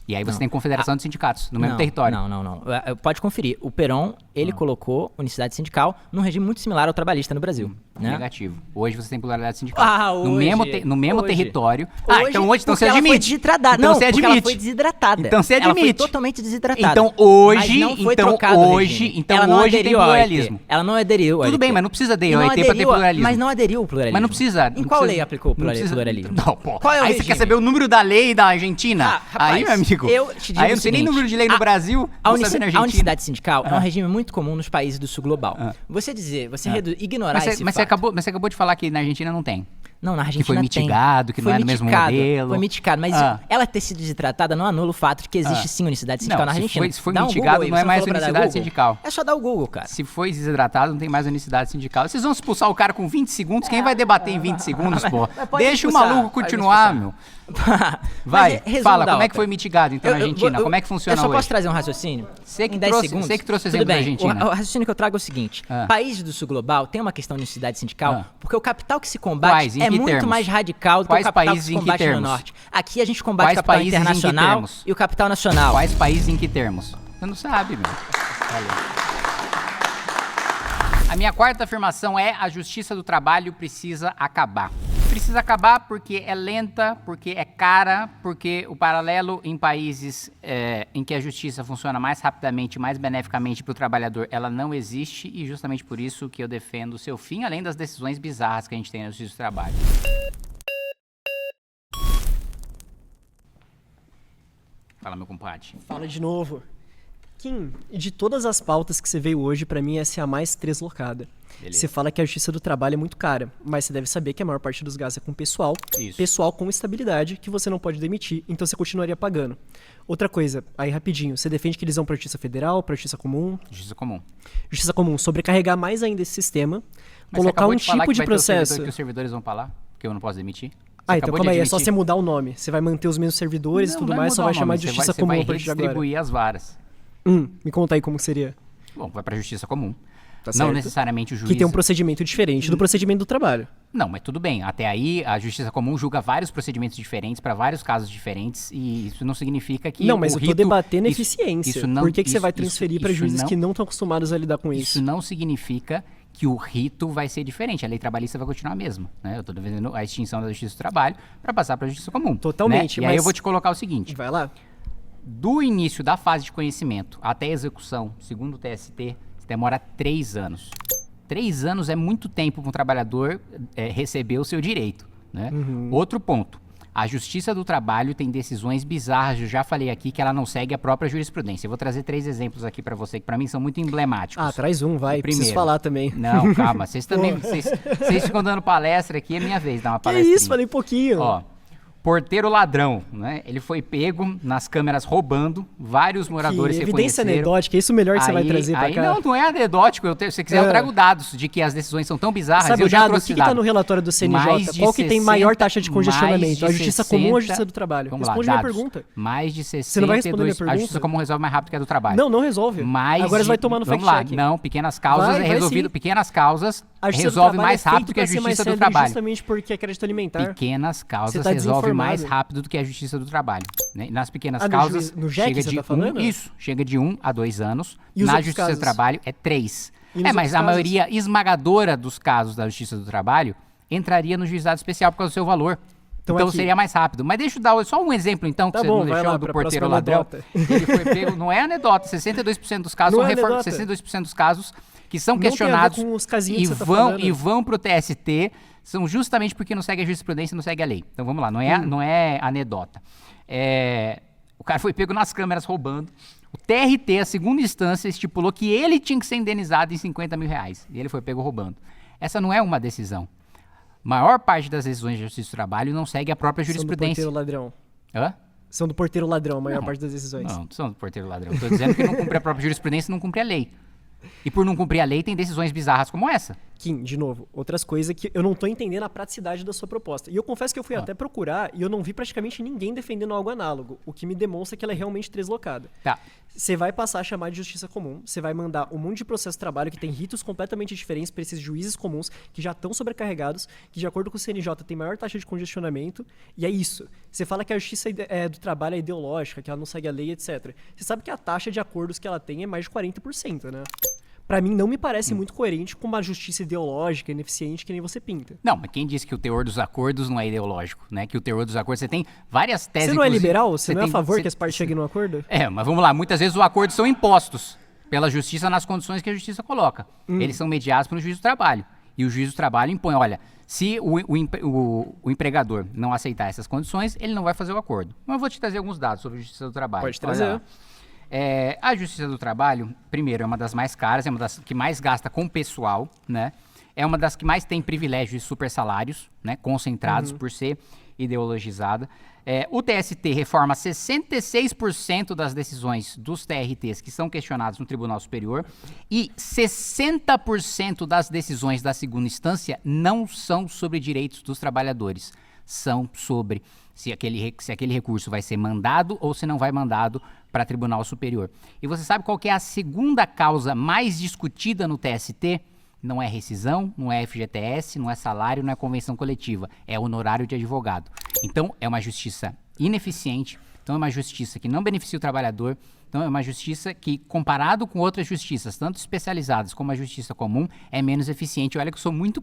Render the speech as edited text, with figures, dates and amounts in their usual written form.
E aí você tem confederação de sindicatos no mesmo território. Não. Pode conferir. O Perón, ele colocou unicidade sindical num regime muito similar ao trabalhista no Brasil. Né? Negativo. Hoje você tem pluralidade sindical. No mesmo território. Então hoje você admite. Ela foi desidratada. Então você admite. Ela foi desidratada. Então você admite. Ela foi totalmente desidratada. Então hoje, mas não foi trocado o regime. Ela não hoje tem aderiu ao pluralismo. Ela não aderiu ao Tudo bem, mas não precisa aderir ao ET pra ter pluralismo. Mas não aderiu ao pluralismo. Mas não precisa. Em qual lei aplicou o pluralismo? Não, pô. Qual é o aí regime? você quer saber o número da lei da Argentina? Rapaz, aí, meu amigo. Eu te digo aí eu não sei nem número de lei no Brasil. A unicidade sindical é um regime muito comum nos países do sul global. Você ignorar esse fato. Mas você acabou de falar que na Argentina não tem. Não, na Argentina que foi mitigado, que não é no mesmo modelo. Foi mitigado, mas ela ter sido desidratada não anula o fato de que existe sim unicidade sindical na Argentina. Se foi mitigado, não é mais unicidade sindical. É só dar o Google, cara. Se foi desidratado, não tem mais unicidade sindical. Vocês vão expulsar o cara com 20 segundos? Quem vai debater em 20 segundos, pô? Deixa o maluco continuar, meu. Vai, fala, como é que foi mitigado então na Argentina? Como é que funciona hoje? Eu só posso trazer um raciocínio em 10 segundos? Você que trouxe o exemplo da Argentina. O raciocínio que eu trago é o seguinte. Países do sul global tem uma questão de unicidade sindical porque o capital que se combate é muito mais radical do que o capital que se combate no norte. Aqui a gente combate o capital internacional e o capital nacional. Quais países em que termos? Você não sabe, meu. A minha quarta afirmação é: a justiça do trabalho precisa acabar. Precisa acabar porque é lenta, porque é cara, porque o paralelo em países em que a justiça funciona mais rapidamente, mais beneficamente para o trabalhador, ela não existe, e justamente por isso que eu defendo o seu fim, além das decisões bizarras que a gente tem na justiça do trabalho. Fala, meu compadre. Fala de novo. Kim, de todas as pautas que você veio hoje, pra mim essa é a mais deslocada. Você fala que a justiça do trabalho é muito cara, mas você deve saber que a maior parte dos gastos é com pessoal, pessoal com estabilidade, que você não pode demitir, então você continuaria pagando. Outra coisa, aí rapidinho, você defende que eles vão pra justiça federal, pra justiça comum? Justiça comum. Justiça comum, sobrecarregar mais ainda esse sistema, mas colocar um tipo de processo... Que os servidores vão falar, porque eu não posso demitir? Então calma aí, é só você mudar o nome. Você vai manter os mesmos servidores e tudo mais, só vai chamar de justiça comum a partir de agora. Você vai redistribuir as varas. Me conta aí como seria. Bom, vai pra justiça comum. Tá não certo. necessariamente o juiz... Que tem um procedimento diferente do procedimento do trabalho. Não, mas tudo bem. Até aí, a justiça comum julga vários procedimentos diferentes para vários casos diferentes, e isso não significa que não, mas o eu tô rito, debatendo eficiência. Por que você vai transferir para juízes não, que não estão acostumados a lidar com isso? Isso não significa que o rito vai ser diferente. A lei trabalhista vai continuar a mesma. Né? Eu estou defendendo a extinção da justiça do trabalho para passar para a justiça comum. Totalmente. Né? E aí eu vou te colocar o seguinte. Vai lá. Do início da fase de conhecimento até a execução, segundo o TST, demora 3 anos. 3 anos é muito tempo para um trabalhador receber o seu direito. Né? Outro ponto. A Justiça do Trabalho tem decisões bizarras, eu já falei aqui, que ela não segue a própria jurisprudência. Eu vou trazer 3 exemplos aqui para você, que para mim são muito emblemáticos. Traz um, vai. Preciso falar também. Não, calma. Vocês também, vocês ficam dando palestra aqui, é minha vez, dar uma palestra. Que isso, falei pouquinho. Ó, porteiro ladrão, né? Ele foi pego nas câmeras roubando, vários moradores reconheceram. Evidência anedótica, é isso o melhor que você vai trazer pra cá? Não é anedótico, se você quiser eu trago dados de que as decisões são tão bizarras. Sabe eu o já dado? trouxe O que tá no relatório do CNJ? Qual que tem maior taxa de congestionamento? A justiça comum ou a justiça do trabalho? Responde minha pergunta. Mais de 62... Você não vai responder minha pergunta? A justiça comum resolve mais rápido que a do trabalho. Não resolve. Agora você vai tomar no fact-check. Não, pequenas causas é resolvido. Pequenas causas resolve mais rápido que a justiça do trabalho. Justamente porque é crédito alimentar. Pequenas causas resolve mais rápido do que a justiça do trabalho. Né? Nas pequenas causas, no JEC, chega de chega de 1 a 2 anos. E na justiça do trabalho é 3. Mas a maioria esmagadora dos casos da justiça do trabalho entraria no juizado especial por causa do seu valor. Então seria mais rápido. Mas deixa eu dar só um exemplo, então, que você não deixou do porteiro ladrão. Ele foi pego, não é anedota, 62% dos casos são 62% dos casos que são questionados e vão pro TST, são justamente porque não segue a jurisprudência e não segue a lei. Então vamos lá, não é anedota. O cara foi pego nas câmeras roubando. O TRT, a segunda instância, estipulou que ele tinha que ser indenizado em R$50 mil. E ele foi pego roubando. Essa não é uma decisão. Maior parte das decisões de justiça do trabalho não segue a própria jurisprudência. São do porteiro ladrão. Hã? São do porteiro ladrão, a maior parte das decisões. Não são do porteiro ladrão. Estou dizendo que não cumpre a própria jurisprudência e não cumpre a lei. E por não cumprir a lei, tem decisões bizarras como essa. Kim, de novo, outras coisas que eu não tô entendendo a praticidade da sua proposta. E eu confesso que eu fui até procurar e eu não vi praticamente ninguém defendendo algo análogo, o que me demonstra que ela é realmente deslocada. Tá. Você vai passar a chamar de justiça comum, você vai mandar um monte de processo de trabalho que tem ritos completamente diferentes para esses juízes comuns que já estão sobrecarregados, que de acordo com o CNJ tem maior taxa de congestionamento, e é isso. Você fala que a justiça do trabalho é ideológica, que ela não segue a lei, etc. Você sabe que a taxa de acordos que ela tem é mais de 40%, né? Pra mim, não me parece muito coerente com uma justiça ideológica, ineficiente, que nem você pinta. Não, mas quem disse que o teor dos acordos não é ideológico, né? Que o teor dos acordos, você tem várias teses... Você não é liberal? Você não é a favor que as partes cheguem num acordo? Mas vamos lá, muitas vezes os acordos são impostos pela justiça nas condições que a justiça coloca. Eles são mediados pelo juiz do trabalho. E o juiz do trabalho impõe, olha, se o empregador não aceitar essas condições, ele não vai fazer o acordo. Mas eu vou te trazer alguns dados sobre a justiça do trabalho. Pode trazer. A Justiça do Trabalho, primeiro, é uma das mais caras, é uma das que mais gasta com pessoal, né? É uma das que mais tem privilégios de super salários, né? Concentrados por ser ideologizada. O TST reforma 66% das decisões dos TRTs que são questionados no Tribunal Superior e 60% das decisões da segunda instância não são sobre direitos dos trabalhadores. São sobre se aquele recurso vai ser mandado ou se não vai mandado para Tribunal Superior. E você sabe qual que é a segunda causa mais discutida no TST? Não é rescisão, não é FGTS, não é salário, não é convenção coletiva. É honorário de advogado. Então, é uma justiça ineficiente. Então, é uma justiça que não beneficia o trabalhador. Então, é uma justiça que, comparado com outras justiças, tanto especializadas como a justiça comum, é menos eficiente. Olha que eu sou muito